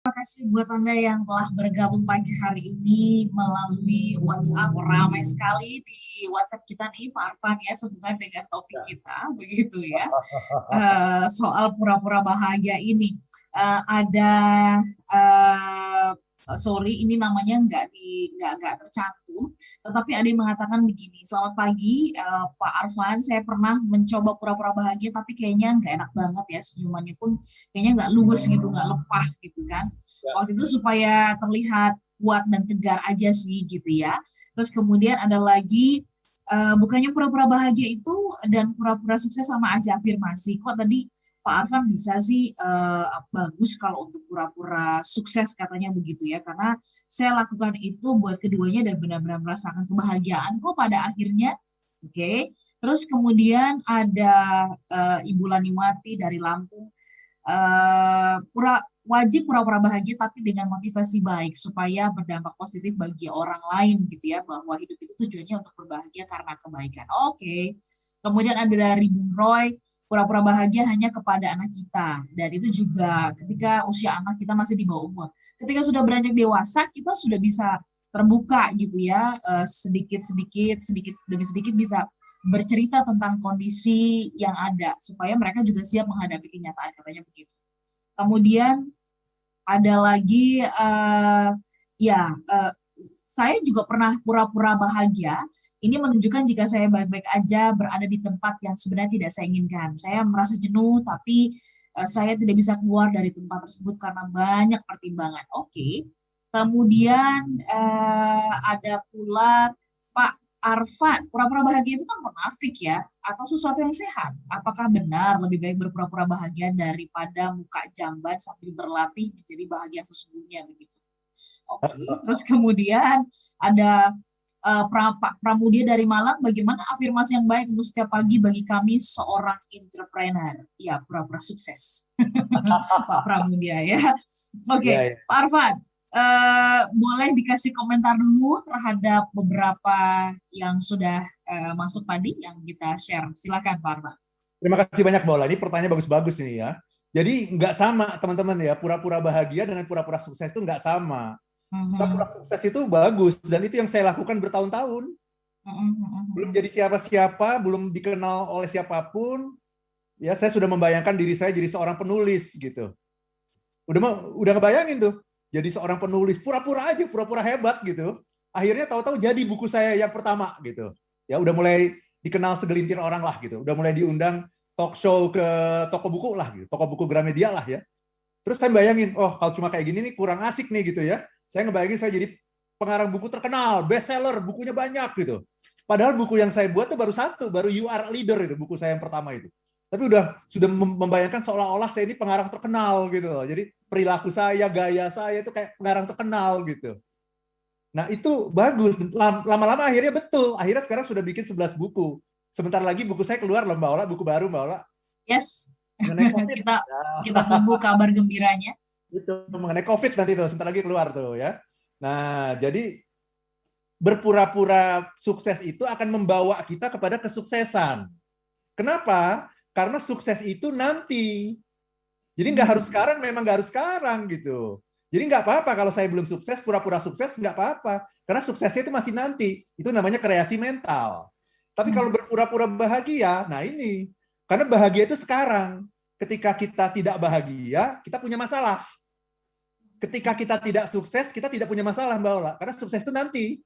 Terima kasih buat Anda yang telah bergabung pagi hari ini melalui WhatsApp. Ramai sekali di WhatsApp kita nih, Pak Arfan ya, sehubungan dengan topik Ya. kita, begitu ya. Soal pura-pura bahagia ini. Ada, eh, sorry, ini namanya nggak tercantum, tetapi ada yang mengatakan begini, selamat pagi, Pak Arfan, saya pernah mencoba pura-pura bahagia, tapi kayaknya nggak enak banget ya, senyumannya pun kayaknya nggak luwes gitu, nggak lepas gitu kan. Ya. Waktu itu supaya terlihat kuat dan tegar aja sih gitu ya. Terus kemudian ada lagi, bukannya pura-pura bahagia itu dan pura-pura sukses sama aja afirmasi. Kok tadi Pak Arfan bisa sih bagus kalau untuk pura-pura sukses katanya begitu ya. Karena saya lakukan itu buat keduanya dan benar-benar merasakan kebahagiaan kok pada akhirnya. Oke. Terus kemudian ada Ibu Laniwati dari Lampung, wajib pura-pura bahagia tapi dengan motivasi baik supaya berdampak positif bagi orang lain gitu ya, bahwa hidup itu tujuannya untuk berbahagia karena kebaikan. Oke. Kemudian ada dari Bung Roy, pura-pura bahagia hanya kepada anak kita, dan itu juga ketika usia anak kita masih di bawah umur. Ketika sudah beranjak dewasa kita sudah bisa terbuka gitu ya, sedikit-sedikit sedikit demi sedikit bisa bercerita tentang kondisi yang ada supaya mereka juga siap menghadapi kenyataan katanya begitu. Kemudian ada lagi, ya, saya juga pernah pura-pura bahagia. Ini menunjukkan jika saya baik-baik aja berada di tempat yang sebenarnya tidak saya inginkan. Saya merasa jenuh, tapi saya tidak bisa keluar dari tempat tersebut karena banyak pertimbangan. Oke. Kemudian ada pula Pak Arfan, pura-pura bahagia itu kan munafik ya, atau sesuatu yang sehat. Apakah benar lebih baik berpura-pura bahagia daripada muka jamban sambil berlatih menjadi bahagia sesungguhnya begitu? Oke, terus kemudian ada Pak Pramudia dari Malang, bagaimana afirmasi yang baik untuk setiap pagi bagi kami seorang entrepreneur? Ya, pura-pura sukses. Pak Pramudia ya. Ya, Oke, ya. Pak Arfan, boleh dikasih komentar dulu terhadap beberapa yang sudah masuk tadi yang kita share. Silakan Pak Arfan. Terima kasih banyak Bola. Ini pertanyaan bagus-bagus ini ya. Jadi nggak sama teman-teman ya. Pura-pura bahagia dengan pura-pura sukses itu nggak sama. Pura-pura Mhm, sukses itu bagus dan itu yang saya lakukan bertahun-tahun. mhm, mhm, Belum mhm. jadi siapa-siapa, belum dikenal oleh siapapun. Ya, saya sudah membayangkan diri saya jadi seorang penulis gitu. Udah ngebayangin tuh. Jadi seorang penulis, pura-pura aja, pura-pura hebat gitu. Akhirnya tahu-tahu jadi buku saya yang pertama gitu. Ya udah mulai dikenal segelintir orang lah gitu. Udah mulai diundang talk show ke toko buku lah gitu. Toko buku Gramedia lah ya. Terus saya bayangin, oh kalau cuma kayak gini nih kurang asik nih gitu ya. Saya ngebayangin saya jadi pengarang buku terkenal, bestseller, bukunya banyak gitu. Padahal buku yang saya buat tuh baru satu, baru You Are a Leader itu buku saya yang pertama itu. Tapi sudah membayangkan seolah-olah saya ini pengarang terkenal gitu loh. Jadi perilaku saya, gaya saya itu kayak pengarang terkenal gitu. Nah itu bagus. Lama-lama akhirnya betul. Akhirnya sekarang sudah bikin 11 buku. Sebentar lagi buku saya keluar loh Mbak Ola, buku baru Mbak Ola. Yes, Mengenai COVID. kita kita Nah, tunggu kabar gembiranya. itu mengenai COVID nanti tuh, sebentar lagi keluar tuh ya. Nah, jadi berpura-pura sukses itu akan membawa kita kepada kesuksesan. Kenapa? Karena sukses itu nanti. Jadi nggak harus Hmm. sekarang, memang nggak harus sekarang gitu. Jadi nggak apa-apa kalau saya belum sukses, pura-pura sukses nggak apa-apa. Karena suksesnya itu masih nanti. Itu namanya kreasi mental. Tapi kalau Hmm. berpura-pura bahagia, nah ini. Karena bahagia itu sekarang. Ketika kita tidak bahagia, kita punya masalah. Ketika kita tidak sukses, kita tidak punya masalah, Mbak Ola. Karena sukses itu nanti.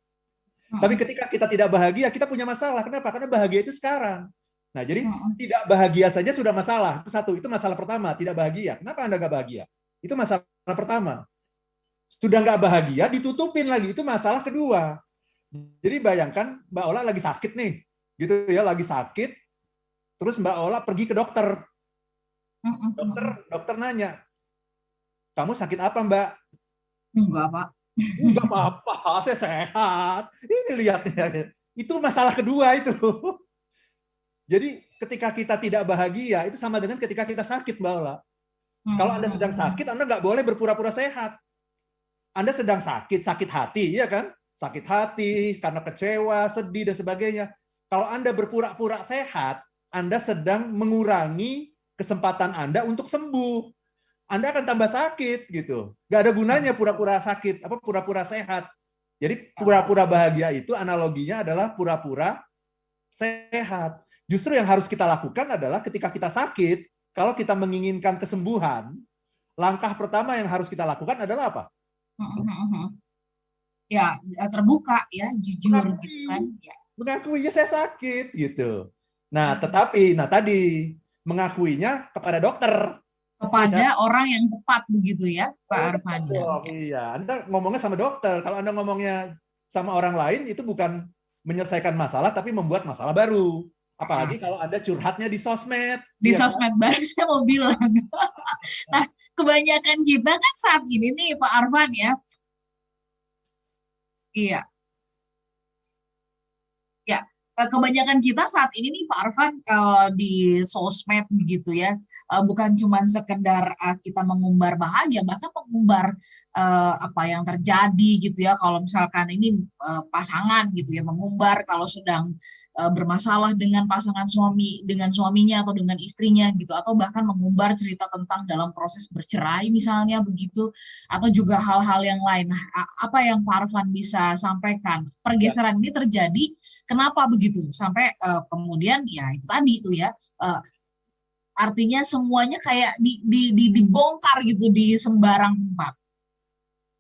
Tapi Hmm. ketika kita tidak bahagia, kita punya masalah. Kenapa? Karena bahagia itu sekarang. Nah, jadi Hmm. tidak bahagia saja sudah masalah. Itu satu, itu masalah pertama, tidak bahagia. Kenapa Anda nggak bahagia? Itu masalah pertama. Sudah nggak bahagia, ditutupin lagi. Itu masalah kedua. Jadi bayangkan Mbak Ola lagi sakit nih, gitu ya, lagi sakit. Terus Mbak Ola pergi ke dokter. Hmm. Dokter, Hmm. dokter nanya, kamu sakit apa Mbak? Enggak, Pak. Enggak apa-apa, saya sehat. Ini lihatnya. Itu masalah kedua itu. Jadi ketika kita tidak bahagia, itu sama dengan ketika kita sakit, Mbak Ola. Kalau Anda sedang sakit, Anda nggak boleh berpura-pura sehat. Anda sedang sakit, sakit hati, ya kan? Sakit hati, karena kecewa, sedih, dan sebagainya. Kalau Anda berpura-pura sehat, Anda sedang mengurangi kesempatan Anda untuk sembuh. Anda akan tambah sakit gitu. Nggak ada gunanya pura-pura sakit, apa pura-pura sehat. Jadi pura-pura bahagia itu analoginya adalah pura-pura sehat. Justru yang harus kita lakukan adalah ketika kita sakit, kalau kita menginginkan kesembuhan, langkah pertama yang harus kita lakukan adalah apa? Ya, terbuka ya, jujur gitu kan. Mengakui, Ya. mengakui ya saya sakit gitu. Nah, tetapi tadi mengakuinya kepada dokter. Kepada orang yang tepat begitu ya, Pak Arfan. Iya, Anda ngomongnya sama dokter. Kalau Anda ngomongnya sama orang lain itu bukan menyelesaikan masalah tapi membuat masalah baru. Apalagi kalau Anda curhatnya di sosmed. Di ya sosmed kan? baru saya mau bilang. Nah, kebanyakan kita kan saat ini nih Pak Arfan ya. Iya. Ya, kebanyakan kita saat ini nih Pak Arfan di sosmed gitu ya, bukan cuma sekedar kita mengumbar bahagia, bahkan mengumbar apa yang terjadi gitu ya. Kalau misalkan ini pasangan gitu ya, mengumbar kalau sedang bermasalah dengan pasangan dengan suaminya atau dengan istrinya gitu, atau bahkan mengumbar cerita tentang dalam proses bercerai misalnya begitu, atau juga hal-hal yang lain. Nah, apa yang Pak Arfan bisa sampaikan? Pergeseran ini terjadi. Kenapa begitu? Sampai kemudian ya itu tadi itu ya, artinya semuanya kayak dibongkar gitu di sembarang tempat.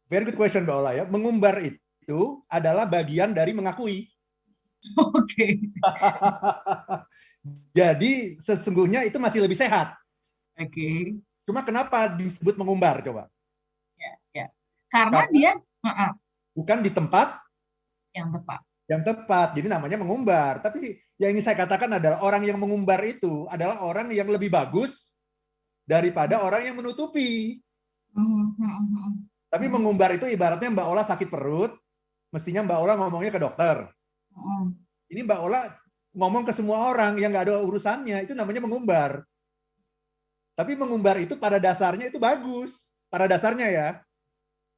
Very good question, Mbak Ola ya. Mengumbar itu adalah bagian dari mengakui. Oke. Jadi sesungguhnya itu masih lebih sehat. Oke. Cuma kenapa disebut mengumbar coba? Ya. Karena dia bukan di tempat yang tepat. Yang tepat. Jadi namanya mengumbar. Tapi yang ingin saya katakan adalah orang yang mengumbar itu adalah orang yang lebih bagus daripada orang yang menutupi. Tapi mengumbar itu ibaratnya Mbak Ola sakit perut, mestinya Mbak Ola ngomongnya ke dokter. Ini Mbak Ola ngomong ke semua orang yang nggak ada urusannya, itu namanya mengumbar. Tapi mengumbar itu pada dasarnya itu bagus. Pada dasarnya ya.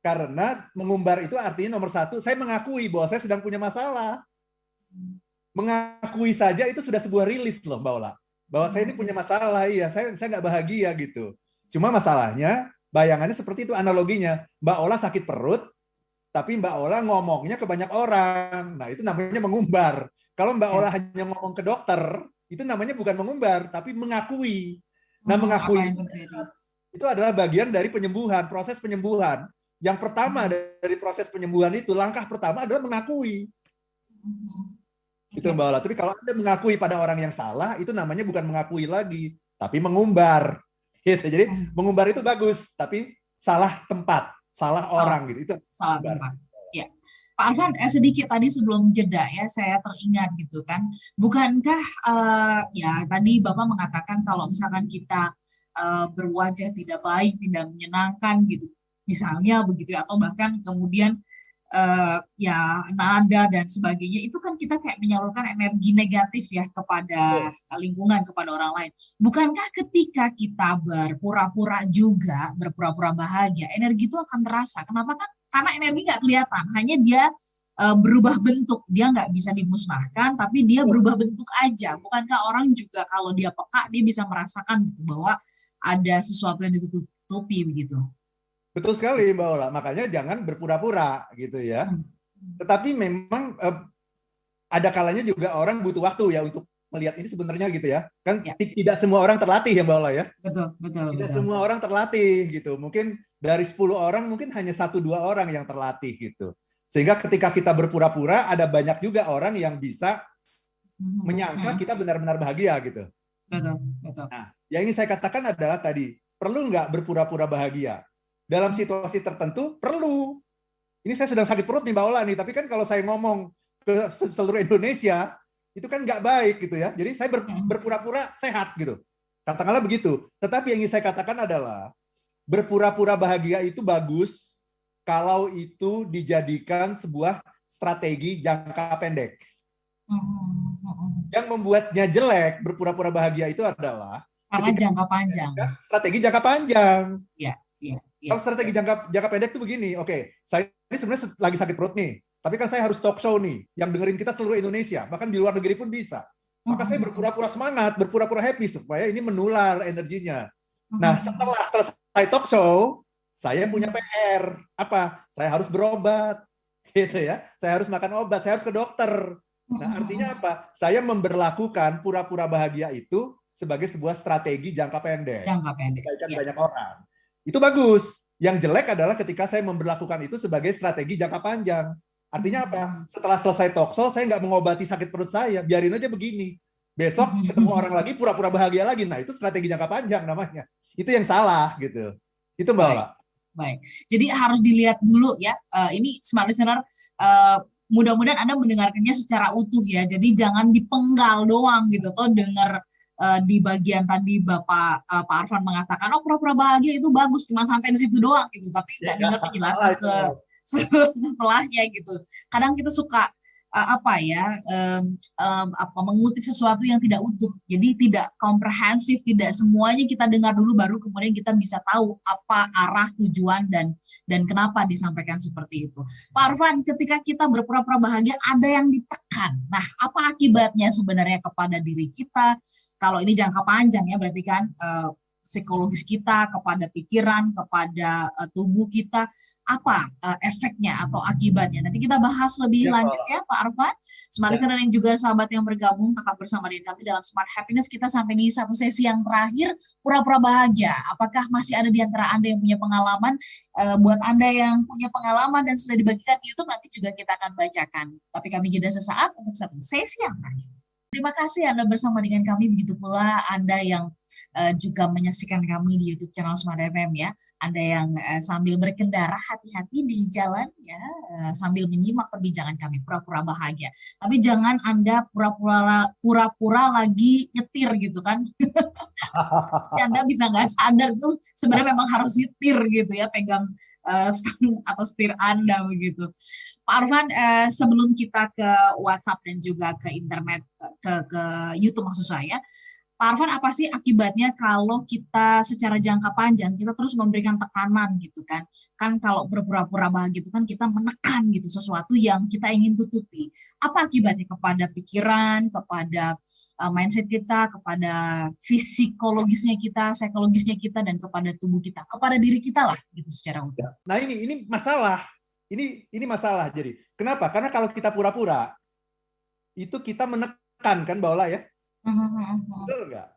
Karena mengumbar itu artinya nomor satu, saya mengakui bahwa saya sedang punya masalah. Mengakui saja itu sudah sebuah rilis loh Mbak Ola. Bahwa saya ini punya masalah, iya saya nggak bahagia gitu. Cuma masalahnya, bayangannya seperti itu analoginya. Mbak Ola sakit perut, tapi Mbak Ola ngomongnya ke banyak orang. Nah itu namanya mengumbar. Kalau Mbak Ola hanya ngomong ke dokter, itu namanya bukan mengumbar, tapi mengakui. Nah mengakui itu adalah bagian dari penyembuhan, proses penyembuhan. Yang pertama dari proses penyembuhan itu, langkah pertama adalah mengakui. Itu Mbak Ola. Tapi kalau Anda mengakui pada orang yang salah, itu namanya bukan mengakui lagi, tapi mengumbar. Gitu. Jadi mengumbar itu bagus, tapi salah tempat, salah orang gitu. Itu salah tempat. Ya. Pak Arfan, sedikit tadi sebelum jeda ya, saya teringat gitu kan, bukankah ya tadi Bapak mengatakan kalau misalkan kita berwajah tidak baik, tidak menyenangkan gitu, misalnya begitu ya, atau bahkan kemudian ya nada dan sebagainya, itu kan kita kayak menyalurkan energi negatif ya kepada lingkungan, kepada orang lain. Bukankah ketika kita berpura-pura juga, berpura-pura bahagia, energi itu akan terasa? Kenapa kan? Karena energi nggak kelihatan, hanya dia berubah bentuk, dia nggak bisa dimusnahkan, tapi dia berubah bentuk aja. Bukankah orang juga kalau dia peka, dia bisa merasakan gitu bahwa ada sesuatu yang ditutupi begitu? Betul sekali Mbak Ola, makanya jangan berpura-pura gitu ya. Tetapi memang ada kalanya juga orang butuh waktu ya untuk melihat ini sebenarnya gitu ya. Kan tidak semua orang terlatih ya Mbak Ola ya. Betul. Tidak semua orang terlatih gitu. Mungkin dari 10 orang mungkin hanya 1-2 orang yang terlatih gitu. Sehingga ketika kita berpura-pura ada banyak juga orang yang bisa menyangka kita benar-benar bahagia gitu. Betul. Nah, yang ingin saya katakan adalah tadi, perlu nggak berpura-pura bahagia? Dalam situasi tertentu perlu. Ini saya sedang sakit perut nih Mbak Ola nih, tapi kan kalau saya ngomong ke seluruh Indonesia itu kan nggak baik gitu ya. Jadi saya berpura-pura sehat gitu. Katakanlah begitu. Tetapi yang ingin saya katakan adalah berpura-pura bahagia itu bagus kalau itu dijadikan sebuah strategi jangka pendek. Yang membuatnya jelek berpura-pura bahagia itu adalah karena jangka panjang. Strategi jangka panjang. Iya. Kalau strategi jangka pendek itu begini, oke, saya ini sebenarnya lagi sakit perut nih, tapi kan saya harus talk show nih, yang dengerin kita seluruh Indonesia, bahkan di luar negeri pun bisa. Maka saya berpura-pura semangat, berpura-pura happy supaya ini menular energinya. Nah, setelah selesai talk show, saya punya PR. Apa? Saya harus berobat. Gitu ya. Saya harus makan obat, saya harus ke dokter. Nah, artinya apa? Saya memberlakukan pura-pura bahagia itu sebagai sebuah strategi jangka pendek. Jangka pendek. Kebaikan Ya. banyak orang. Itu bagus. Yang jelek adalah ketika saya memberlakukan itu sebagai strategi jangka panjang. Artinya apa? Setelah selesai talk show, saya nggak mengobati sakit perut saya. Biarin aja begini. Besok ketemu orang lagi, pura-pura bahagia lagi. Nah, itu strategi jangka panjang namanya. Itu yang salah gitu. Itu Mbak Baik. Ola. Baik, jadi harus dilihat dulu ya. Ini smart listener, mudah-mudahan Anda mendengarkannya secara utuh ya. Jadi jangan dipenggal doang gitu. Toh dengar di bagian tadi Pak Arfan mengatakan, oh pura-pura bahagia itu bagus, cuma sampai di situ doang gitu. Tapi nggak dengar penjelasan setelahnya gitu. Kadang kita suka mengutip sesuatu yang tidak utuh. Jadi tidak komprehensif, tidak semuanya kita dengar dulu baru kemudian kita bisa tahu apa arah tujuan dan kenapa disampaikan seperti itu. Pak Arfan, ketika kita berpura-pura bahagia ada yang ditekan. Nah, apa akibatnya sebenarnya kepada diri kita? Kalau ini jangka panjang ya berarti kan psikologis kita, kepada pikiran, kepada tubuh kita, apa efeknya atau akibatnya. Nanti kita bahas lebih lanjut ya Pak Arfan. Smart Listener dan juga sahabat yang bergabung, tetap bersama dengan kami dalam Smart Happiness. Kita sampai di satu sesi yang terakhir, pura-pura bahagia. Apakah masih ada di antara Anda yang punya pengalaman? Buat Anda yang punya pengalaman dan sudah dibagikan di YouTube, nanti juga kita akan bacakan. Tapi kami jeda sesaat untuk satu sesi yang terakhir. Terima kasih Anda bersama dengan kami, begitu pula Anda yang juga menyaksikan kami di YouTube channel Smart FM ya. Anda yang sambil berkendara, hati-hati di jalan ya, sambil menyimak perbincangan kami, pura-pura bahagia. Tapi jangan Anda pura-pura lagi nyetir gitu kan. Anda bisa nggak sadar tuh sebenarnya memang harus nyetir gitu ya, pegang stang atau setir Anda begitu. Pak Arfan, sebelum kita ke WhatsApp dan juga ke internet, ke YouTube maksud saya, Pak Arfan, apa sih akibatnya kalau kita secara jangka panjang kita terus memberikan tekanan gitu kan? Kan kalau berpura-pura bahagia itu kan kita menekan gitu sesuatu yang kita ingin tutupi. Apa akibatnya kepada pikiran, kepada mindset kita, kepada psikologisnya kita, psikologisnya kita, dan kepada tubuh kita, kepada diri kita lah gitu secara utuh. Nah ini masalah. Ini masalah. Jadi kenapa? Karena kalau kita pura-pura itu kita menekan kan Mbak Ola ya. Betul nggak?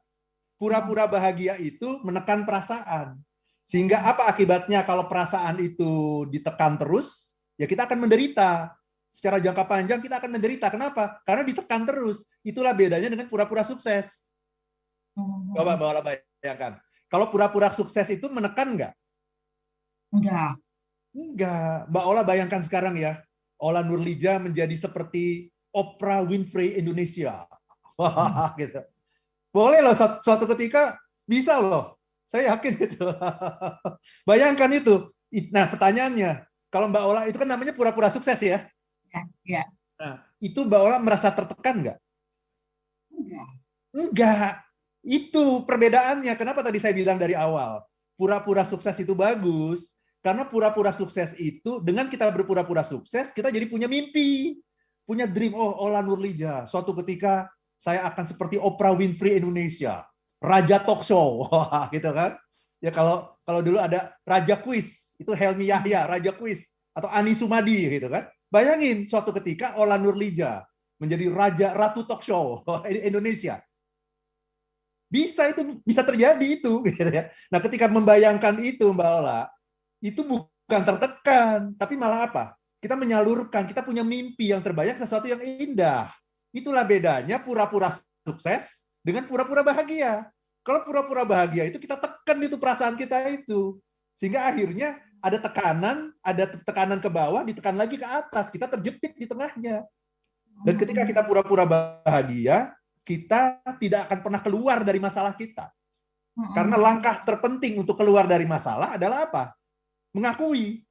Pura-pura bahagia itu menekan perasaan. Sehingga apa akibatnya kalau perasaan itu ditekan terus? Ya kita akan menderita. Secara jangka panjang kita akan menderita. Kenapa? Karena ditekan terus. Itulah bedanya dengan pura-pura sukses. Coba Mbak Ola bayangkan. Kalau pura-pura sukses itu menekan nggak? Enggak. Enggak. Mbak Ola bayangkan sekarang ya. Ola Nurlija menjadi seperti Oprah Winfrey Indonesia. Wah, gitu. Boleh loh suatu ketika bisa loh. Saya yakin itu. Bayangkan itu. Nah, pertanyaannya, kalau Mbak Ola itu kan namanya pura-pura sukses ya? Ya. Nah, itu Mbak Ola merasa tertekan nggak? Enggak. Enggak. Itu perbedaannya. Kenapa tadi saya bilang dari awal? Pura-pura sukses itu bagus. Karena pura-pura sukses itu, dengan kita berpura-pura sukses, kita jadi punya mimpi. Punya dream. Oh, Ola Nurlija. Suatu ketika saya akan seperti Oprah Winfrey Indonesia, Raja Talk Show, gitu kan? Ya kalau dulu ada Raja Quiz, itu Helmi Yahya, Raja Quiz, atau Ani Sumadi, gitu kan? Bayangin suatu ketika Ola Nurlija menjadi Ratu Talk Show Indonesia. Bisa terjadi itu, gitu ya. Nah, ketika membayangkan itu, Mbak Ola, itu bukan tertekan, tapi malah apa? Kita menyalurkan, kita punya mimpi yang terbayang sesuatu yang indah. Itulah bedanya pura-pura sukses dengan pura-pura bahagia. Kalau pura-pura bahagia itu kita tekan itu perasaan kita itu. Sehingga akhirnya ada tekanan ke bawah, ditekan lagi ke atas. Kita terjepit di tengahnya. Dan ketika kita pura-pura bahagia, kita tidak akan pernah keluar dari masalah kita. Karena langkah terpenting untuk keluar dari masalah adalah apa? Mengakui.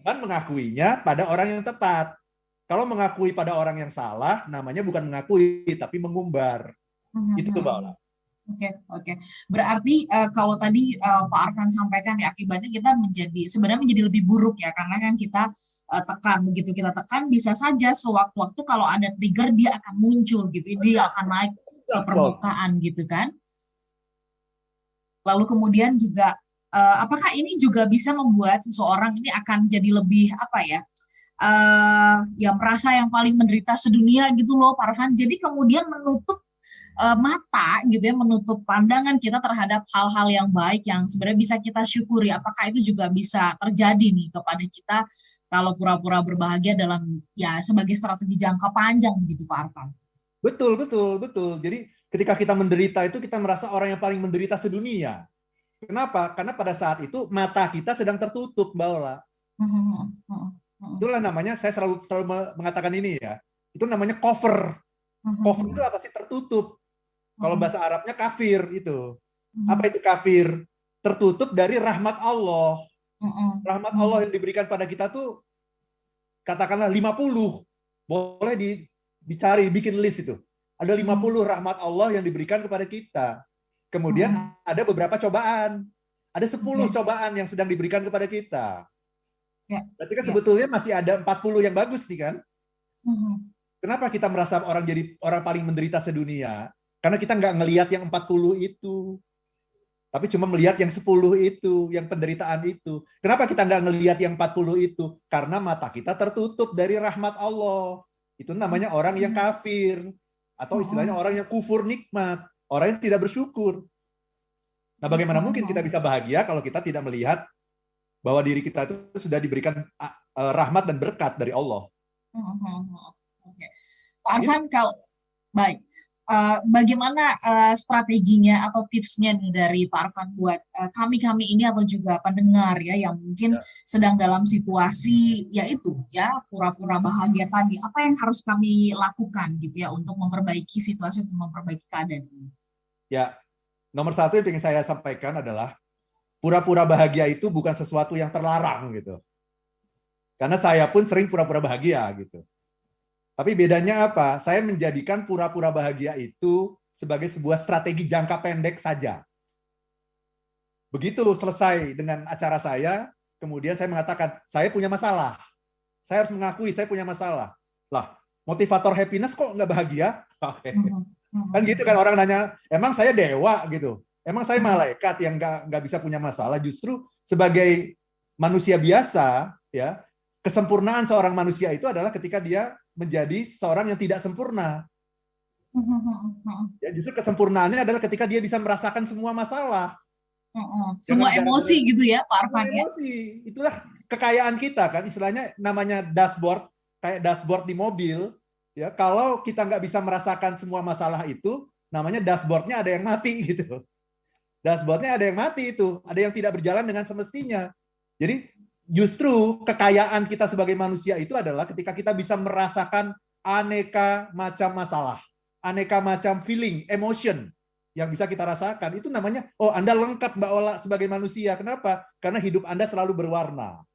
Dan mengakuinya pada orang yang tepat. Kalau mengakui pada orang yang salah, namanya bukan mengakui, tapi mengumbar. Itu Mbak Ola. Oke. Berarti kalau tadi Pak Arfan sampaikan ya akibatnya kita sebenarnya menjadi lebih buruk ya karena kan kita tekan, begitu kita tekan bisa saja sewaktu-waktu kalau ada trigger dia akan muncul gitu, dia akan naik ke permukaan gitu kan. Lalu kemudian juga apakah ini juga bisa membuat seseorang ini akan jadi lebih apa ya? Ya merasa yang paling menderita sedunia gitu loh, Pak Arfan. Jadi kemudian menutup mata gitu ya, menutup pandangan kita terhadap hal-hal yang baik yang sebenarnya bisa kita syukuri. Apakah itu juga bisa terjadi nih kepada kita kalau pura-pura berbahagia dalam ya sebagai strategi jangka panjang begitu Pak Arfan? Betul, betul, betul. Jadi ketika kita menderita itu kita merasa orang yang paling menderita sedunia. Kenapa? Karena pada saat itu mata kita sedang tertutup, Mbak Ola. Itulah namanya, saya selalu mengatakan ini ya. Itu namanya cover. Cover itu apa sih? Tertutup. Kalau bahasa Arabnya kafir itu. Apa itu kafir? Tertutup dari rahmat Allah. Rahmat Allah yang diberikan pada kita tuh katakanlah 50. Boleh dicari, bikin list itu. Ada 50 rahmat Allah yang diberikan kepada kita. Kemudian ada beberapa cobaan. Ada 10 cobaan yang sedang diberikan kepada kita. Berarti kan sebetulnya masih ada 40 yang bagus nih kan? Kenapa kita merasa orang jadi orang paling menderita sedunia? Karena kita nggak ngelihat yang 40 itu. Tapi cuma melihat yang 10 itu, yang penderitaan itu. Kenapa kita nggak ngelihat yang 40 itu? Karena mata kita tertutup dari rahmat Allah. Itu namanya orang yang kafir. Atau istilahnya orang yang kufur nikmat. Orang yang tidak bersyukur. Nah, bagaimana mungkin kita bisa bahagia kalau kita tidak melihat bahwa diri kita itu sudah diberikan rahmat dan berkat dari Allah. Oke. Pak Arfan, kalau baik, bagaimana strateginya atau tipsnya nih dari Pak Arfan buat kami-kami ini atau juga pendengar ya yang mungkin sedang dalam situasi yaitu ya pura-pura bahagia tadi, apa yang harus kami lakukan gitu ya untuk memperbaiki situasi, untuk memperbaiki keadaan ini? Ya, nomor satu yang ingin saya sampaikan adalah pura-pura bahagia itu bukan sesuatu yang terlarang gitu. Karena saya pun sering pura-pura bahagia gitu. Tapi bedanya apa? Saya menjadikan pura-pura bahagia itu sebagai sebuah strategi jangka pendek saja. Begitu selesai dengan acara saya, kemudian saya mengatakan, saya punya masalah. Saya harus mengakui saya punya masalah. Lah, motivator happiness kok nggak bahagia? Kan gitu kan orang nanya, emang saya dewa gitu? Emang saya malaikat yang nggak bisa punya masalah? Justru sebagai manusia biasa, ya kesempurnaan seorang manusia itu adalah ketika dia menjadi seorang yang tidak sempurna. Ya, justru kesempurnaannya adalah ketika dia bisa merasakan semua masalah. Semua emosi gitu ya, Pak Arfan ya. Emosi, itulah kekayaan kita kan, istilahnya namanya dashboard, kayak dashboard di mobil. Ya, kalau kita nggak bisa merasakan semua masalah itu, namanya dashboardnya ada yang mati gitu. Dashboardnya ada yang mati itu, ada yang tidak berjalan dengan semestinya. Jadi justru kekayaan kita sebagai manusia itu adalah ketika kita bisa merasakan aneka macam masalah, aneka macam feeling, emotion yang bisa kita rasakan. Itu namanya, oh Anda lengkap Mbak Ola sebagai manusia. Kenapa? Karena hidup Anda selalu berwarna.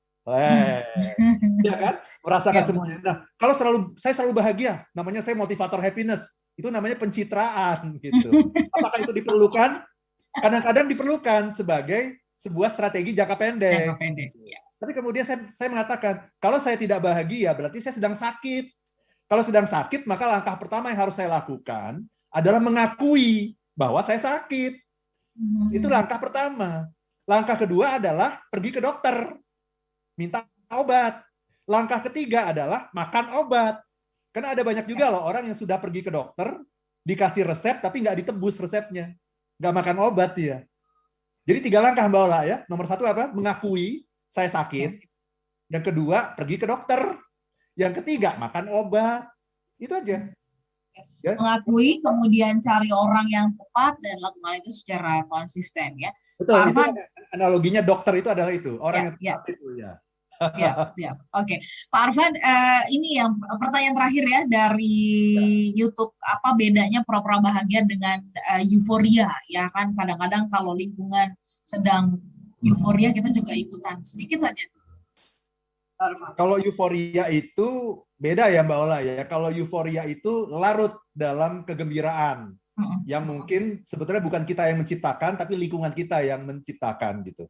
Ya kan? Merasakan semuanya. Nah, kalau saya selalu bahagia, namanya saya motivator happiness. Itu namanya pencitraan gitu. Apakah itu diperlukan? Kadang-kadang diperlukan sebagai sebuah strategi jangka pendek. Jangka pendek. Ya. Tapi kemudian saya mengatakan, kalau saya tidak bahagia, berarti saya sedang sakit. Kalau sedang sakit, maka langkah pertama yang harus saya lakukan adalah mengakui bahwa saya sakit. Itu langkah pertama. Langkah kedua adalah pergi ke dokter, minta obat. Langkah ketiga adalah makan obat. Karena ada banyak juga loh orang yang sudah pergi ke dokter, dikasih resep tapi nggak ditebus resepnya. Nggak makan obat dia. Jadi 3 langkah Mbak Ola ya. Nomor 1 apa? Mengakui saya sakit. Yang kedua, pergi ke dokter. Yang ketiga, makan obat. Itu aja. Ya. Mengakui, kemudian cari orang yang tepat dan lakukan itu secara konsisten ya. Betul, Pak Arfan, itu analoginya dokter itu adalah itu, orang yang tepat itu ya. Siap. Oke. Pak Arfan, ini yang pertanyaan terakhir ya dari YouTube, apa bedanya pura-pura bahagia dengan euforia? Ya kan kadang-kadang kalau lingkungan sedang euforia kita juga ikutan sedikit saja. Kalau euforia itu beda ya Mbak Ola ya. Kalau euforia itu larut dalam kegembiraan yang mungkin sebetulnya bukan kita yang menciptakan, tapi lingkungan kita yang menciptakan gitu.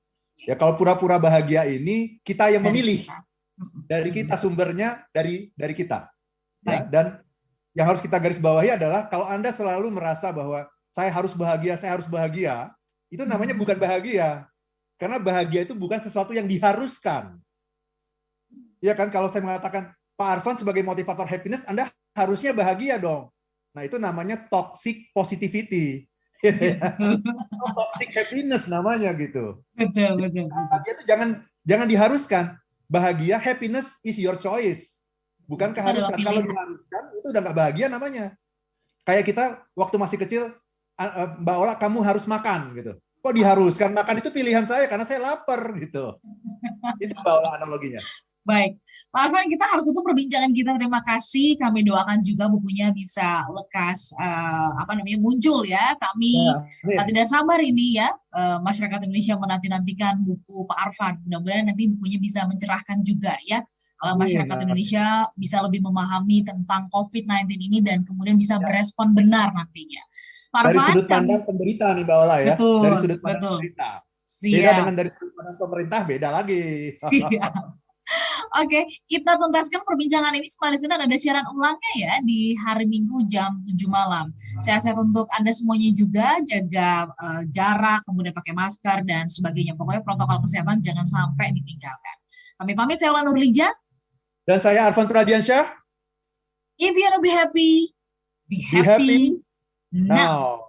Ya kalau pura-pura bahagia ini kita yang memilih. Dari kita sumbernya dari kita. Ya, dan yang harus kita garis bawahi adalah kalau Anda selalu merasa bahwa saya harus bahagia, itu namanya bukan bahagia. Karena bahagia itu bukan sesuatu yang diharuskan. Ya kan, kalau saya mengatakan, Pak Arfan sebagai motivator happiness, Anda harusnya bahagia dong. Nah, itu namanya toxic positivity. Toxic happiness namanya gitu. Betul. Bahagia itu jangan diharuskan. Bahagia, happiness is your choice. Bukan keharusan. Kalau diharuskan, itu udah nggak bahagia namanya. Kayak kita waktu masih kecil, Mbak Ola, kamu harus makan gitu. Kok diharuskan? Makan itu pilihan saya karena saya lapar gitu. Itu Mbak Ola analoginya. Baik, Pak Arfan, kita harus tutup perbincangan kita. Terima kasih. Kami doakan juga bukunya bisa lekas muncul ya. Kami tidak sabar ini ya, masyarakat Indonesia menanti-nantikan buku Pak Arfan. Mudah-mudahan nanti bukunya bisa mencerahkan juga ya. Masyarakat Indonesia bisa lebih memahami tentang COVID-19 ini dan kemudian bisa berespon benar nantinya. Pak Arfan, dari sudut pandang penderita nih Mbak Ola ya. Betul, dari sudut pandang penderita. Beda dengan dari sudut pandang pemerintah, beda lagi. Siap. Oke, kita tuntaskan perbincangan ini. Selanjutnya ada siaran ulangnya ya di hari Minggu jam 7 malam. Sehat-sehat untuk Anda semuanya juga, jaga jarak, kemudian pakai masker dan sebagainya. Pokoknya protokol kesehatan jangan sampai ditinggalkan. Kami pamit, saya Ola Nurlija. Dan saya Arfan Pradiansyah. If you wanna be happy, be happy now.